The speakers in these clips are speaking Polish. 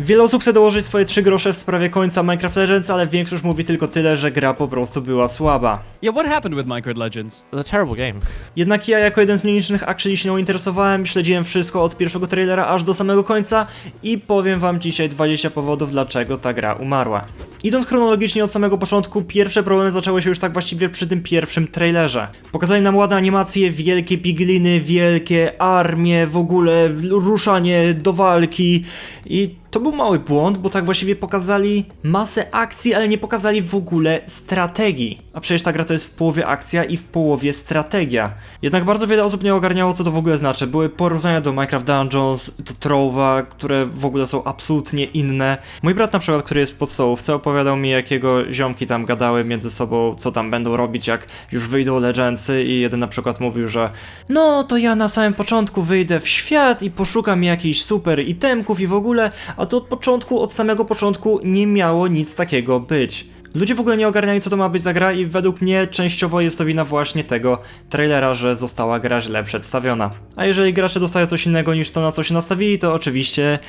Wiele osób chce dołożyć swoje 3 grosze w sprawie końca Minecraft Legends, ale większość mówi tylko tyle, że gra po prostu była słaba. Yeah, what happened with Minecraft Legends? It was a terrible game. Jednak ja jako jeden z nielicznych actually się nią interesowałem, śledziłem wszystko od pierwszego trailera aż do samego końca i powiem wam dzisiaj 20 powodów, dlaczego ta gra umarła. Idąc chronologicznie od samego początku, pierwsze problemy zaczęły się już tak właściwie przy tym pierwszym trailerze. Pokazali nam ładne animacje, wielkie pigliny, wielkie armie, w ogóle ruszanie do walki i to był mały błąd, bo tak właściwie pokazali masę akcji, ale nie pokazali w ogóle strategii. A przecież ta gra to jest w połowie akcja i w połowie strategia. Jednak bardzo wiele osób nie ogarniało, co to w ogóle znaczy. Były porównania do Minecraft Dungeons, do Trove'a, które w ogóle są absolutnie inne. Mój brat na przykład, który jest w podstawówce, opowiadał mi, jakiego ziomki tam gadały między sobą, co tam będą robić, jak już wyjdą Legendsy i jeden na przykład mówił, że no to ja na samym początku wyjdę w świat i poszukam jakichś super itemków i w ogóle, a to od samego początku nie miało nic takiego być. Ludzie w ogóle nie ogarniali, co to ma być za gra i według mnie częściowo jest to wina właśnie tego trailera, że została gra źle przedstawiona. A jeżeli gracze dostają coś innego niż to, na co się nastawili, to oczywiście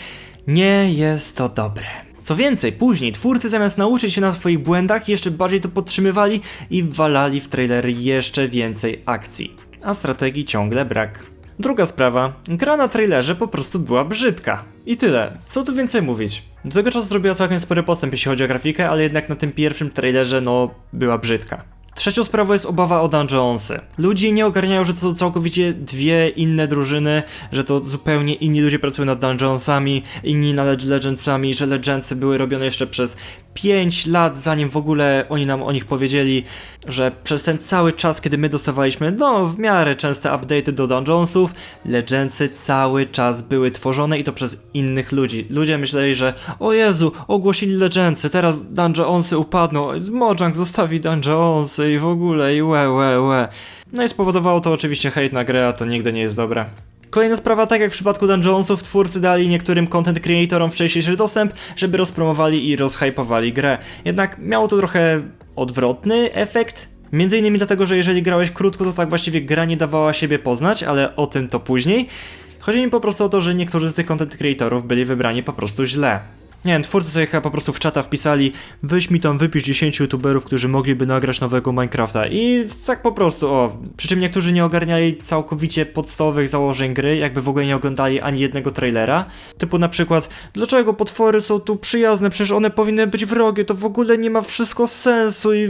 nie jest to dobre. Co więcej, później twórcy zamiast nauczyć się na swoich błędach, jeszcze bardziej to podtrzymywali i walali w trailery jeszcze więcej akcji. A strategii ciągle brak. Druga sprawa, gra na trailerze po prostu była brzydka. I tyle, co tu więcej mówić. Do tego czasu zrobiła całkiem spory postęp, jeśli chodzi o grafikę, ale jednak na tym pierwszym trailerze, no, była brzydka. Trzecią sprawą jest obawa o Dungeonsy. Ludzie nie ogarniają, że to są całkowicie dwie inne drużyny, że to zupełnie inni ludzie pracują nad Dungeonsami, inni nad Legendsami, że Legendsy były robione jeszcze przez 5 lat, zanim w ogóle oni nam o nich powiedzieli, że przez ten cały czas, kiedy my dostawaliśmy, no, w miarę częste update'y do Dungeonsów, Legendsy cały czas były tworzone i to przez innych ludzi. Ludzie myśleli, że o Jezu, ogłosili Legendsy, teraz Dungeonsy upadną, Mojang zostawi Dungeonsy i w ogóle i łe. No i spowodowało to oczywiście hejt na grę, a to nigdy nie jest dobre. Kolejna sprawa, tak jak w przypadku Dungeonsów, twórcy dali niektórym content creatorom wcześniejszy dostęp, żeby rozpromowali i rozhypowali grę. Jednak miało to trochę odwrotny efekt. Między innymi dlatego, że jeżeli grałeś krótko, to tak właściwie gra nie dawała siebie poznać, ale o tym to później. Chodzi mi po prostu o to, że niektórzy z tych content creatorów byli wybrani po prostu źle. Nie wiem, twórcy sobie chyba po prostu w czata wpisali: weź mi tam wypisz 10 youtuberów, którzy mogliby nagrać nowego Minecrafta i tak po prostu, o. Przy czym niektórzy nie ogarniali całkowicie podstawowych założeń gry, jakby w ogóle nie oglądali ani jednego trailera. Typu na przykład, dlaczego potwory są tu przyjazne, przecież one powinny być wrogie, to w ogóle nie ma wszystko sensu i...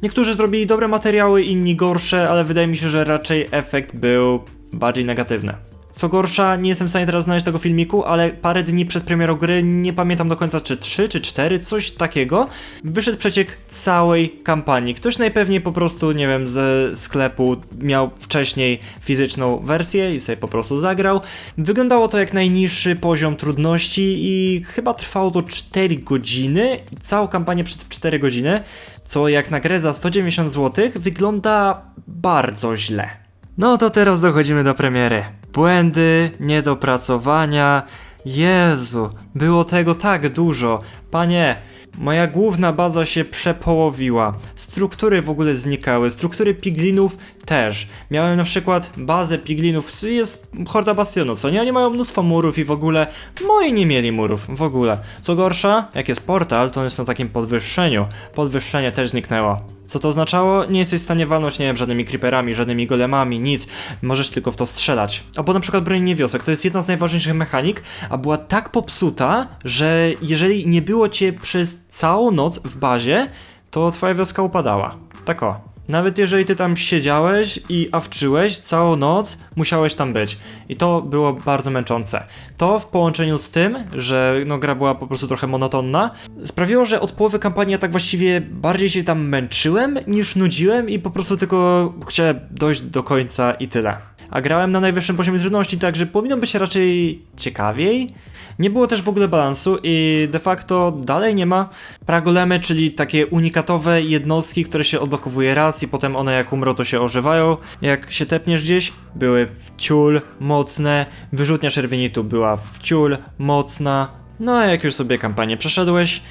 Niektórzy zrobili dobre materiały, inni gorsze, ale wydaje mi się, że raczej efekt był bardziej negatywny. Co gorsza, nie jestem w stanie teraz znaleźć tego filmiku, ale parę dni przed premierą gry, nie pamiętam do końca czy 3 czy 4, coś takiego, wyszedł przeciek całej kampanii. Ktoś najpewniej po prostu, nie wiem, ze sklepu miał wcześniej fizyczną wersję i sobie po prostu zagrał. Wyglądało to jak najniższy poziom trudności i chyba trwało to 4 godziny i całą kampanię przed 4 godziny, co jak na grę za 190 zł wygląda bardzo źle. No to teraz dochodzimy do premiery. Błędy, niedopracowania. Jezu, było tego tak dużo. Panie, moja główna baza się przepołowiła. Struktury w ogóle znikały, struktury piglinów też. Miałem na przykład bazę piglinów, jest horda bastionu, co nie? Oni mają mnóstwo murów i w ogóle moi nie mieli murów, w ogóle. Co gorsza, jak jest portal, to on jest na takim podwyższeniu. Podwyższenie też zniknęło. Co to oznaczało? Nie jesteś w stanie walnąć, nie wiem, żadnymi creeperami, żadnymi golemami, nic. Możesz tylko w to strzelać. Albo na przykład bronienie wiosek, to jest jedna z najważniejszych mechanik, a była tak popsuta, że jeżeli nie było cię przez całą noc w bazie, to twoja wioska upadała. Tak o. Nawet jeżeli ty tam siedziałeś i awczyłeś całą noc, musiałeś tam być. I to było bardzo męczące. To w połączeniu z tym, że no, gra była po prostu trochę monotonna, sprawiło, że od połowy kampanii ja tak właściwie bardziej się tam męczyłem niż nudziłem i po prostu tylko chciałem dojść do końca i tyle. A grałem na najwyższym poziomie trudności, także powinno być raczej ciekawiej. Nie było też w ogóle balansu i de facto dalej nie ma. Pragolemy, czyli takie unikatowe jednostki, które się odblokowuje raz i potem one jak umrą to się ożywają. Jak się tepniesz gdzieś, były wciul, mocne, wyrzutnia czerwienitu była wciul, mocna. No a jak już sobie kampanię przeszedłeś,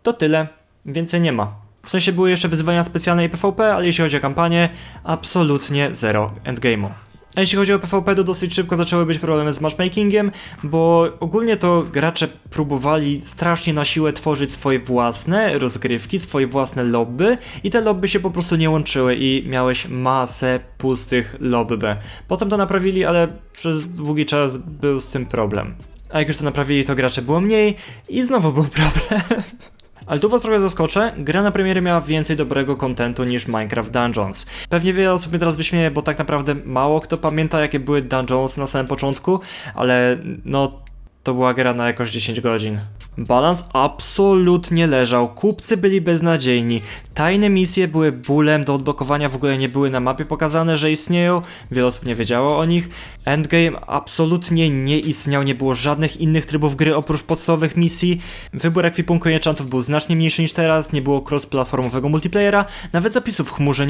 to tyle, więcej nie ma. W sensie były jeszcze wyzwania specjalne i PvP, ale jeśli chodzi o kampanię, absolutnie zero endgame'u. A jeśli chodzi o PvP, to dosyć szybko zaczęły być problemy z matchmakingiem, bo ogólnie to gracze próbowali strasznie na siłę tworzyć swoje własne rozgrywki, swoje własne lobby i te lobby się po prostu nie łączyły i miałeś masę pustych lobby. Potem to naprawili, ale przez długi czas był z tym problem. A jak już to naprawili, to graczy było mniej i znowu był problem. Ale tu was trochę zaskoczę, gra na premierę miała więcej dobrego kontentu niż Minecraft Dungeons. Pewnie wiele osób mnie teraz wyśmieje, bo tak naprawdę mało kto pamięta, jakie były Dungeons na samym początku, ale no to była gra na jakoś 10 godzin. Balans absolutnie leżał, kupcy byli beznadziejni, tajne misje były bólem do odblokowania, w ogóle nie były na mapie pokazane, że istnieją, wiele osób nie wiedziało o nich. Endgame absolutnie nie istniał, nie było żadnych innych trybów gry oprócz podstawowych misji. Wybór ekwipunku i enchantów był znacznie mniejszy niż teraz, nie było cross-platformowego multiplayera, nawet zapisów w chmurze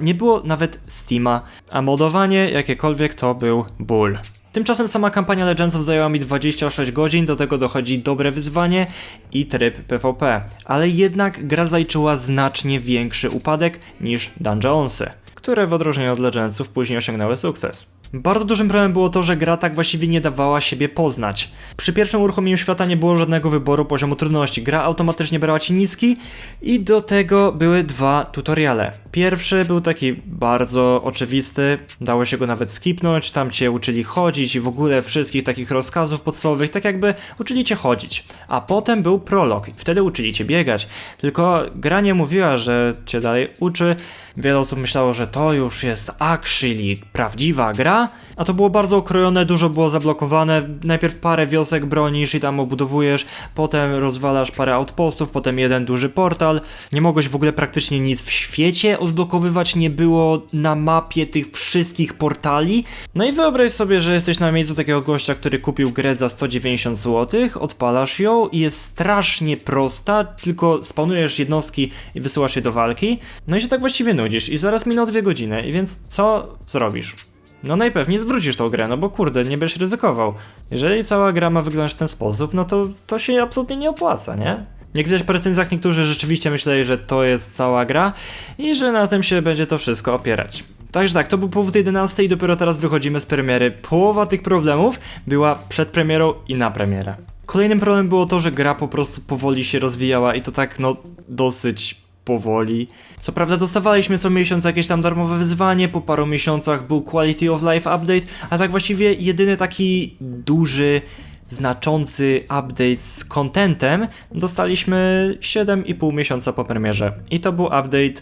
nie było nawet Steama, a modowanie jakiekolwiek to był ból. Tymczasem sama kampania Legendsów zajęła mi 26 godzin, do tego dochodzi dobre wyzwanie i tryb PvP. Ale jednak gra zaliczyła znacznie większy upadek niż Dungeonsy, które w odróżnieniu od Legendsów później osiągnęły sukces. Bardzo dużym problemem było to, że gra tak właściwie nie dawała siebie poznać. Przy pierwszym uruchomieniu świata nie było żadnego wyboru poziomu trudności. Gra automatycznie brała ci niski i do tego były dwa tutoriale. Pierwszy był taki bardzo oczywisty, dało się go nawet skipnąć, tam cię uczyli chodzić i w ogóle wszystkich takich rozkazów podstawowych, tak jakby uczyli cię chodzić. A potem był prolog, wtedy uczyli cię biegać. Tylko gra nie mówiła, że cię dalej uczy. Wiele osób myślało, że to już jest actually prawdziwa gra, a to było bardzo okrojone, dużo było zablokowane. Najpierw parę wiosek bronisz i tam obudowujesz, potem rozwalasz parę outpostów, potem jeden duży portal. Nie mogłeś w ogóle praktycznie nic w świecie odblokowywać, nie było na mapie tych wszystkich portali. No i wyobraź sobie, że jesteś na miejscu takiego gościa, który kupił grę za 190 zł, odpalasz ją i jest strasznie prosta, tylko spawnujesz jednostki i wysyłasz je do walki. No i się tak właściwie nudzisz i zaraz minął 2 godziny, i więc co zrobisz? No najpewniej zwrócisz tą grę, no bo kurde, nie będziesz ryzykował. Jeżeli cała gra ma wyglądać w ten sposób, no to się absolutnie nie opłaca, nie? Jak widać po recenzjach, niektórzy rzeczywiście myśleli, że to jest cała gra i że na tym się będzie to wszystko opierać. Także tak, to był powód 11 i dopiero teraz wychodzimy z premiery. Połowa tych problemów była przed premierą i na premierę. Kolejnym problemem było to, że gra po prostu powoli się rozwijała i to tak no dosyć powoli. Co prawda dostawaliśmy co miesiąc jakieś tam darmowe wyzwanie, po paru miesiącach był Quality of Life update, a tak właściwie jedyny taki duży, znaczący update z contentem dostaliśmy 7,5 miesiąca po premierze. I to był update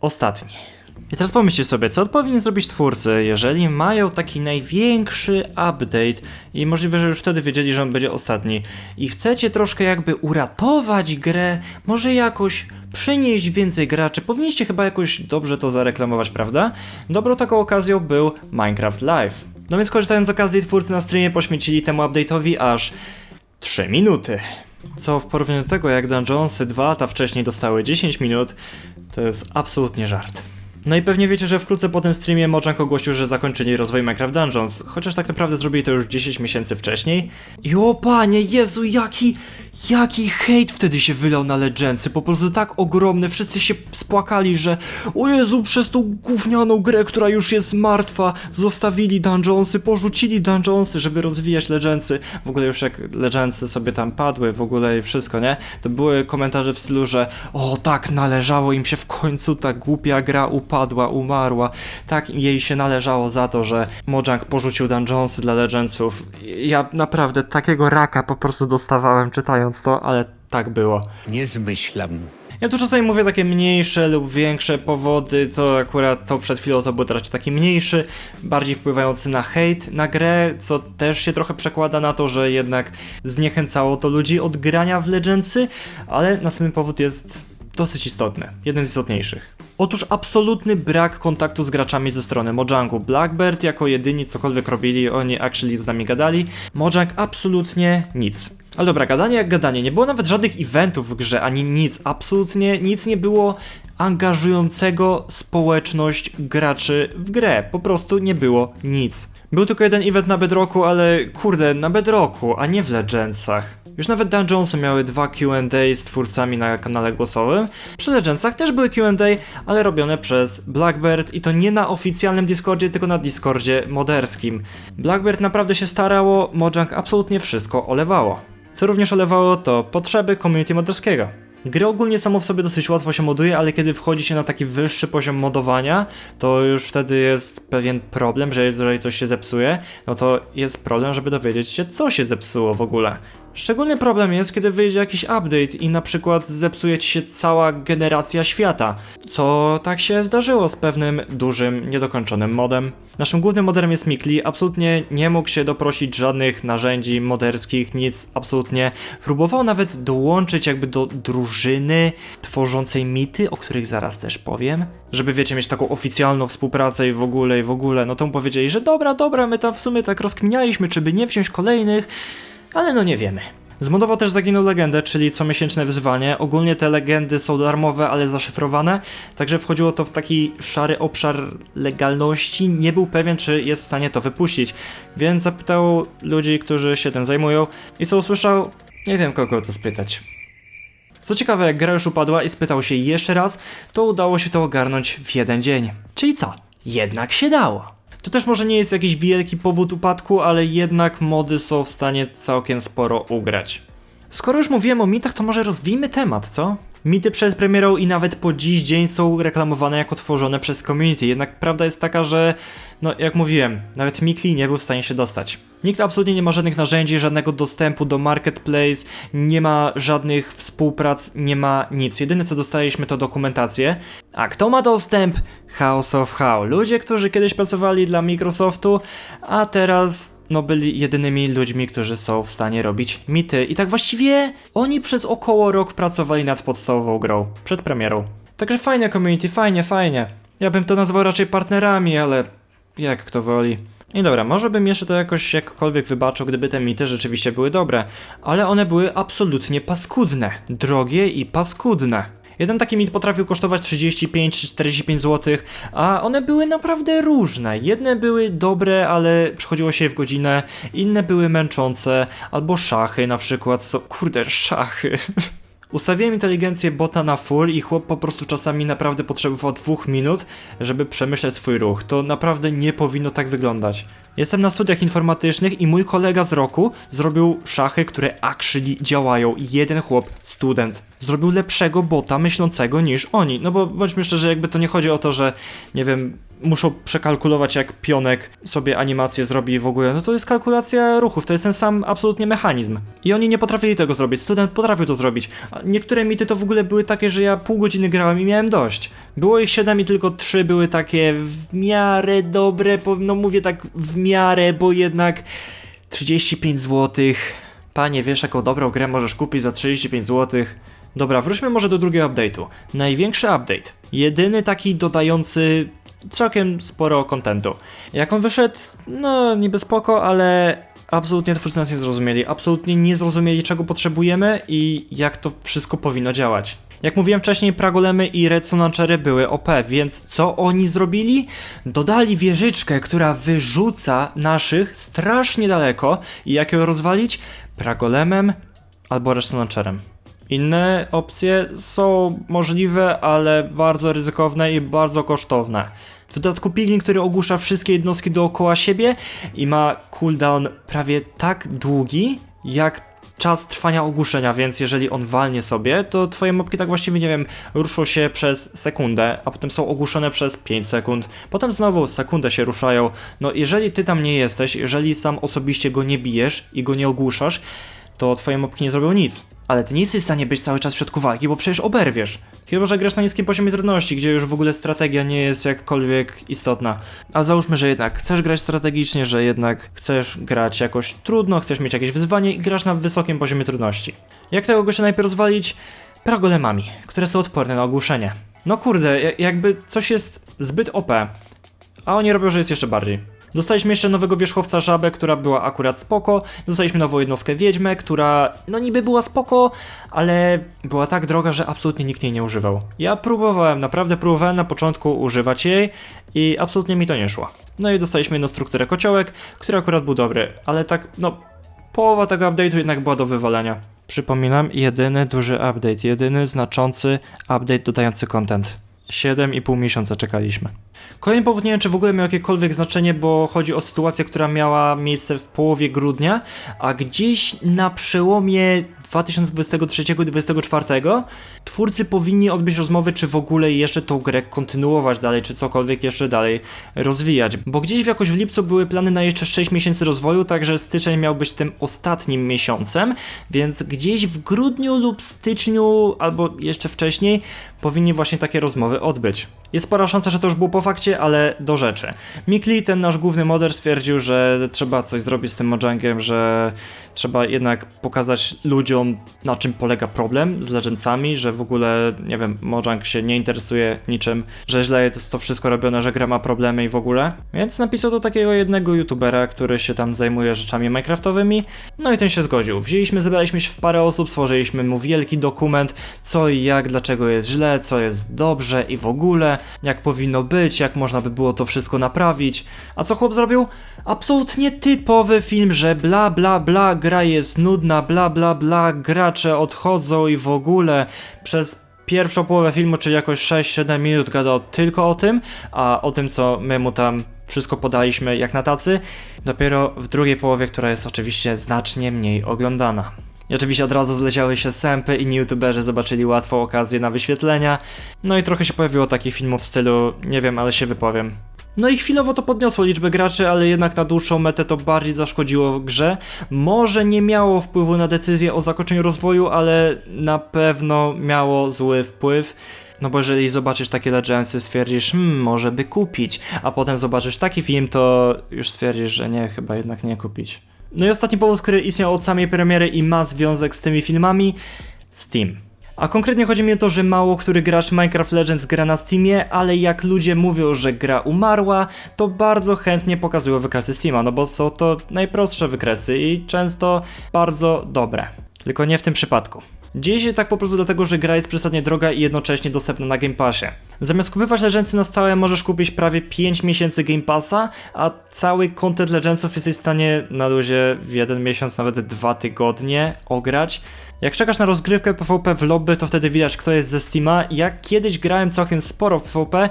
ostatni. I teraz pomyślcie sobie, co powinni zrobić twórcy, jeżeli mają taki największy update i możliwe, że już wtedy wiedzieli, że on będzie ostatni i chcecie troszkę jakby uratować grę, może jakoś przynieść więcej graczy, powinniście chyba jakoś dobrze to zareklamować, prawda? Dobrą taką okazją był Minecraft Live. No więc korzystając z okazji, twórcy na streamie poświęcili temu update'owi aż 3 minuty. Co w porównaniu do tego, jak Dungeonsy 2 lata wcześniej dostały 10 minut, to jest absolutnie żart. No i pewnie wiecie, że wkrótce po tym streamie Mojang ogłosił, że zakończyli rozwój Minecraft Dungeons, chociaż tak naprawdę zrobili to już 10 miesięcy wcześniej. I o panie, Jezu, jaki hejt wtedy się wylał na Legendsy, po prostu tak ogromny, wszyscy się spłakali, że o Jezu, przez tą gównianą grę, która już jest martwa, zostawili Dungeonsy, porzucili Dungeonsy, żeby rozwijać Legendsy. W ogóle już jak Legendsy sobie tam padły, w ogóle i wszystko, nie? To były komentarze w stylu, że o tak, należało im się w końcu, ta głupia gra upadła, umarła, tak jej się należało za to, że Mojang porzucił Dungeonsy dla Legendsów. Ja naprawdę takiego raka po prostu dostawałem czytając to, ale tak było. Nie zmyślam. Ja tu czasami mówię takie mniejsze lub większe powody, to akurat to przed chwilą to był raczej taki mniejszy, bardziej wpływający na hejt na grę, co też się trochę przekłada na to, że jednak zniechęcało to ludzi od grania w Legendsy, ale następny powód jest dosyć istotny, jeden z istotniejszych. Otóż absolutny brak kontaktu z graczami ze strony Mojangu. Blackbird jako jedyni cokolwiek robili, oni actually z nami gadali. Mojang absolutnie nic. Ale dobra, gadanie jak gadanie, nie było nawet żadnych eventów w grze, ani nic, absolutnie nic nie było angażującego społeczność graczy w grę, po prostu nie było nic. Był tylko jeden event na Bedrocku, ale kurde, na Bedrocku, a nie w Legendsach. Już nawet Dungeonsy miały 2 Q&A z twórcami na kanale głosowym. Przy Legendsach też były Q&A, ale robione przez Blackbird i to nie na oficjalnym Discordzie, tylko na Discordzie moderskim. Blackbird naprawdę się starało, Mojang absolutnie wszystko olewało. Co również olewało to potrzeby community moderskiego. Gry ogólnie samo w sobie dosyć łatwo się moduje, ale kiedy wchodzi się na taki wyższy poziom modowania, to już wtedy jest pewien problem, że jeżeli coś się zepsuje, no to jest problem, żeby dowiedzieć się, co się zepsuło w ogóle. Szczególny problem jest, kiedy wyjdzie jakiś update i na przykład zepsuje ci się cała generacja świata, co tak się zdarzyło z pewnym dużym, niedokończonym modem. Naszym głównym moderem jest Mikli, absolutnie nie mógł się doprosić żadnych narzędzi moderskich, nic absolutnie. Próbował nawet dołączyć jakby do drużyny tworzącej mity, o których zaraz też powiem, żeby wiecie, mieć taką oficjalną współpracę i w ogóle, no to mu powiedzieli, że dobra, my tam w sumie tak rozkminialiśmy, czy by nie wziąć kolejnych, ale no nie wiemy. Zmodował też Zaginął Legendę, czyli comiesięczne wyzwanie. Ogólnie te legendy są darmowe, ale zaszyfrowane, także wchodziło to w taki szary obszar legalności. Nie był pewien, czy jest w stanie to wypuścić, więc zapytał ludzi, którzy się tym zajmują i co usłyszał? Nie wiem, kogo to spytać. Co ciekawe, jak gra już upadła i spytał się jeszcze raz, to udało się to ogarnąć w jeden dzień. Czyli co? Jednak się dało. To też może nie jest jakiś wielki powód upadku, ale jednak mody są w stanie całkiem sporo ugrać. Skoro już mówiłem o mitach, to może rozwijmy temat, co? Mity przed premierą i nawet po dziś dzień są reklamowane jako tworzone przez community, jednak prawda jest taka, że no jak mówiłem, nawet Mikli nie był w stanie się dostać. Nikt absolutnie nie ma żadnych narzędzi, żadnego dostępu do marketplace, nie ma żadnych współprac, nie ma nic. Jedyne co dostaliśmy to dokumentację. A kto ma dostęp? House of How. Ludzie, którzy kiedyś pracowali dla Microsoftu, a teraz no byli jedynymi ludźmi, którzy są w stanie robić mity. I tak właściwie oni przez około rok pracowali nad podstawową grą, przed premierą. Także fajne community, fajnie. Ja bym to nazwał raczej partnerami, ale jak kto woli. I dobra, może bym jeszcze to jakoś jakkolwiek wybaczył, gdyby te mity rzeczywiście były dobre, ale one były absolutnie paskudne, drogie i paskudne. Jeden taki mit potrafił kosztować 35 czy 45 zł, a one były naprawdę różne. Jedne były dobre, ale przychodziło się je w godzinę, inne były męczące, albo szachy na przykład, kurde, szachy. Ustawiłem inteligencję bota na full i chłop po prostu czasami naprawdę potrzebował 2 minut, żeby przemyśleć swój ruch. To naprawdę nie powinno tak wyglądać. Jestem na studiach informatycznych i mój kolega z roku zrobił szachy, które actually działają. Jeden chłop, student, zrobił lepszego bota myślącego niż oni. No bo bądźmy szczerzy, jakby to nie chodzi o to, że nie wiem, muszą przekalkulować jak pionek sobie animację zrobi i w ogóle. No to jest kalkulacja ruchów, to jest ten sam absolutnie mechanizm. I oni nie potrafili tego zrobić, student potrafił to zrobić. A niektóre mity to w ogóle były takie, że ja pół godziny grałem i miałem dość. Było ich 7 i tylko 3 były takie w miarę dobre, no mówię tak w miarę, bo jednak 35 zł. Panie, wiesz jaką dobrą grę możesz kupić za 35 zł? Dobra, wróćmy może do drugiego update'u. Największy update. Jedyny taki dodający całkiem sporo kontentu. Jak on wyszedł? No niby spoko, ale absolutnie twórcy nas nie zrozumieli. Absolutnie nie zrozumieli czego potrzebujemy i jak to wszystko powinno działać. Jak mówiłem wcześniej, Pragolemy i Redstone Launchery były OP, więc co oni zrobili? Dodali wieżyczkę, która wyrzuca naszych strasznie daleko i jak ją rozwalić? Pragolemem albo Redstone Launcherem. Inne opcje są możliwe, ale bardzo ryzykowne i bardzo kosztowne. W dodatku Piglin, który ogłusza wszystkie jednostki dookoła siebie i ma cooldown prawie tak długi, jak czas trwania ogłuszenia, więc jeżeli on walnie sobie, to twoje mopki tak właściwie, nie wiem, ruszą się przez sekundę, a potem są ogłuszone przez 5 sekund, potem znowu sekundę się ruszają. No jeżeli ty tam nie jesteś, jeżeli sam osobiście go nie bijesz i go nie ogłuszasz, to twoje mopki nie zrobią nic. Ale ty nie jesteś w stanie być cały czas w środku walki, bo przecież oberwiesz. Chyba że grasz na niskim poziomie trudności, gdzie już w ogóle strategia nie jest jakkolwiek istotna. A załóżmy, że jednak chcesz grać strategicznie, że jednak chcesz grać jakoś trudno, chcesz mieć jakieś wyzwanie i grasz na wysokim poziomie trudności. Jak tego gościa najpierw rozwalić? Pragolemami, które są odporne na ogłuszenie. No kurde, jakby coś jest zbyt OP, a oni robią, że jest jeszcze bardziej. Dostaliśmy jeszcze nowego wierzchowca Żabę, która była akurat spoko. Dostaliśmy nową jednostkę Wiedźmę, która no niby była spoko, ale była tak droga, że absolutnie nikt jej nie używał. Ja naprawdę próbowałem na początku używać jej i absolutnie mi to nie szło. No i dostaliśmy jedną strukturę kociołek, który akurat był dobry, ale tak no połowa tego update'u jednak była do wywalenia. Przypominam, jedyny duży update, jedyny znaczący update dodający content. 7,5 miesiąca czekaliśmy. Kolejny powód, nie wiem czy w ogóle miał jakiekolwiek znaczenie, bo chodzi o sytuację, która miała miejsce w połowie grudnia, a gdzieś na przełomie 2023 i 2024 twórcy powinni odbyć rozmowy, czy w ogóle jeszcze tą grę kontynuować dalej, czy cokolwiek jeszcze dalej rozwijać. Bo gdzieś jakoś w lipcu były plany na jeszcze 6 miesięcy rozwoju, także styczeń miał być tym ostatnim miesiącem, więc gdzieś w grudniu lub styczniu, albo jeszcze wcześniej, powinni właśnie takie rozmowy odbyć. Jest spora szansa, że to już było po fakcie, ale do rzeczy. Mikli, ten nasz główny moder, stwierdził, że trzeba coś zrobić z tym Mojangiem, że trzeba jednak pokazać ludziom, na czym polega problem z Legendsami, że w ogóle, nie wiem, Mojang się nie interesuje niczym, że źle jest to wszystko robione, że gra ma problemy i w ogóle. Więc napisał do takiego jednego youtubera, który się tam zajmuje rzeczami minecraftowymi, no i ten się zgodził. Zebraliśmy się w parę osób, stworzyliśmy mu wielki dokument, co i jak, dlaczego jest źle, co jest dobrze i w ogóle, jak powinno być, jak można by było to wszystko naprawić. A co chłop zrobił? Absolutnie typowy film, że bla bla bla, gra jest nudna, bla bla bla, gracze odchodzą i w ogóle przez pierwszą połowę filmu, czyli jakoś 6-7 minut gadał tylko o tym, a o tym co my mu tam wszystko podaliśmy jak na tacy, dopiero w drugiej połowie, która jest oczywiście znacznie mniej oglądana. I oczywiście od razu zleciały się sępy, inni youtuberzy zobaczyli łatwą okazję na wyświetlenia, no i trochę się pojawiło takich filmów w stylu, nie wiem, ale się wypowiem. No i chwilowo to podniosło liczbę graczy, ale jednak na dłuższą metę to bardziej zaszkodziło grze. Może nie miało wpływu na decyzję o zakończeniu rozwoju, ale na pewno miało zły wpływ. No bo jeżeli zobaczysz takie Legendsy, stwierdzisz, może by kupić, a potem zobaczysz taki film, to już stwierdzisz, że nie, chyba jednak nie kupić. No i ostatni powód, który istniał od samej premiery i ma związek z tymi filmami, Steam. A konkretnie chodzi mi o to, że mało który gracz Minecraft Legends gra na Steamie, ale jak ludzie mówią, że gra umarła, to bardzo chętnie pokazują wykresy Steama, no bo są to najprostsze wykresy i często bardzo dobre. Tylko nie w tym przypadku. Dzieje się tak po prostu dlatego, że gra jest przesadnie droga i jednocześnie dostępna na Game Passie. Zamiast kupywać Legendsy na stałe, możesz kupić prawie 5 miesięcy Game Passa, a cały content Legendsów jesteś w stanie na luzie w 1 miesiąc, nawet 2 tygodnie ograć. Jak czekasz na rozgrywkę PvP w lobby, to wtedy widać, kto jest ze Steama. Ja kiedyś grałem całkiem sporo w PvP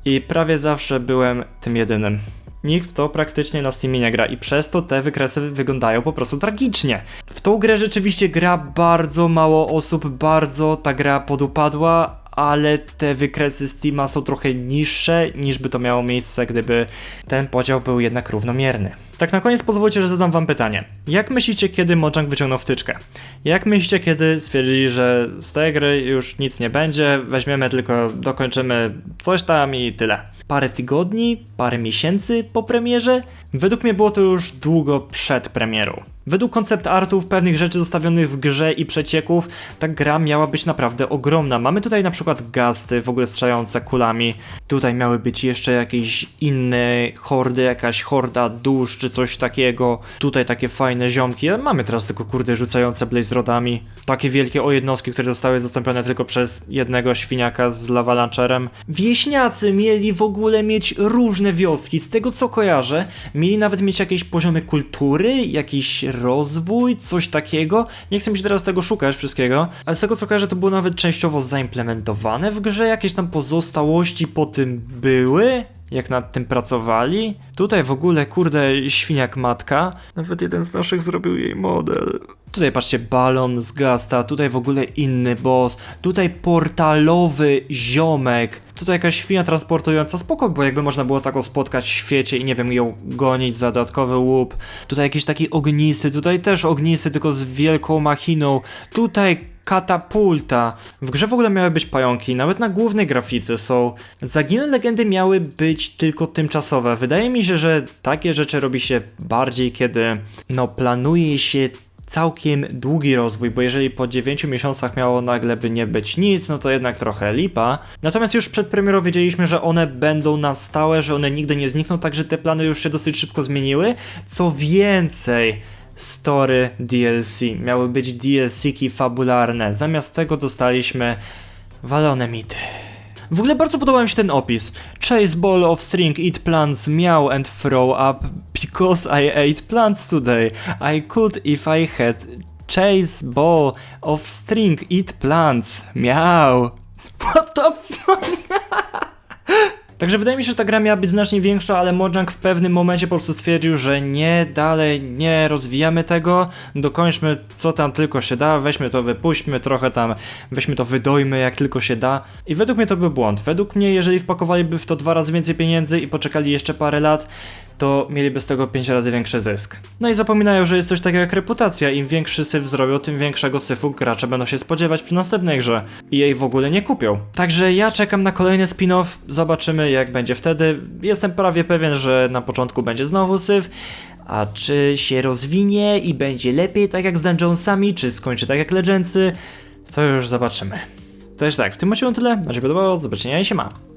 i prawie zawsze byłem tym jedynym. Nikt w to praktycznie na Steamie nie gra i przez to te wykresy wyglądają po prostu tragicznie. W tą grę rzeczywiście gra bardzo mało osób, bardzo ta gra podupadła, ale te wykresy Steama są trochę niższe niż by to miało miejsce, gdyby ten podział był jednak równomierny. Tak na koniec pozwólcie, że zadam wam pytanie. Jak myślicie, kiedy Mojang wyciągnął wtyczkę? Jak myślicie, kiedy stwierdzili, że z tej gry już nic nie będzie, weźmiemy tylko, dokończymy coś tam i tyle? Parę tygodni, parę miesięcy po premierze? Według mnie było to już długo przed premierą. Według koncept artów, pewnych rzeczy zostawionych w grze i przecieków, ta gra miała być naprawdę ogromna. Mamy tutaj na przykład gasty, w ogóle strzelające kulami. Tutaj miały być jeszcze jakieś inne hordy, jakaś horda dusz czy coś takiego. Tutaj takie fajne ziomki. Mamy teraz tylko kurde rzucające blaze rodami. Takie wielkie jednostki, które zostały zastąpione tylko przez jednego świniaka z lava launcherem. Wieśniacy mieli w ogóle mieć różne wioski. Z tego co kojarzę, mieli nawet mieć jakieś poziomy kultury, jakiś rozwój, coś takiego. Nie chcę mi się teraz tego szukać wszystkiego, ale z tego co kojarzę, to było nawet częściowo zaimplementowane w grze, jakieś tam pozostałości po tym były, jak nad tym pracowali. Tutaj w ogóle, kurde, świniak matka, nawet jeden z naszych zrobił jej model. Tutaj patrzcie, balon z Gasta, tutaj w ogóle inny boss, tutaj portalowy ziomek, tutaj jakaś świnia transportująca, spoko, bo jakby można było taką spotkać w świecie i nie wiem, ją gonić za dodatkowy łup. Tutaj jakiś taki ognisty, tutaj też ognisty, tylko z wielką machiną, tutaj katapulta. W grze w ogóle miały być pająki, nawet na głównej grafice są. Zaginne legendy miały być tylko tymczasowe. Wydaje mi się, że takie rzeczy robi się bardziej, kiedy planuje się całkiem długi rozwój, bo jeżeli po 9 miesiącach miało nagle by nie być nic, no to jednak trochę lipa. Natomiast już przed premierą wiedzieliśmy, że one będą na stałe, że one nigdy nie znikną, także te plany już się dosyć szybko zmieniły. Co więcej, story DLC. Miały być DLC-ki fabularne. Zamiast tego dostaliśmy walone mity. W ogóle bardzo podobał mi się ten opis. Chase ball of string, eat plants, meow and throw up because I ate plants today. I could if I had chase ball of string, eat plants, meow. What the fuck? Także wydaje mi się, że ta gra miała być znacznie większa, ale Mojang w pewnym momencie po prostu stwierdził, że nie, dalej nie rozwijamy tego, dokończmy co tam tylko się da, weźmy to, wypuśćmy trochę tam, weźmy to, wydojmy jak tylko się da. I według mnie to był błąd. Według mnie, jeżeli wpakowaliby w to 2 razy więcej pieniędzy i poczekali jeszcze parę lat, to mieliby z tego 5 razy większy zysk. No i zapominają, że jest coś takiego jak reputacja. Im większy syf zrobią, tym większego syfu gracze będą się spodziewać przy następnej grze. I jej w ogóle nie kupią. Także ja czekam na kolejny spin-off, zobaczymy jak będzie wtedy. Jestem prawie pewien, że na początku będzie znowu syf. A czy się rozwinie i będzie lepiej tak jak z Dungeonsami, czy skończy tak jak Legendsy, to już zobaczymy. To już tak, w tym odcinku tyle. Macie podobało, do zobaczenia i siema.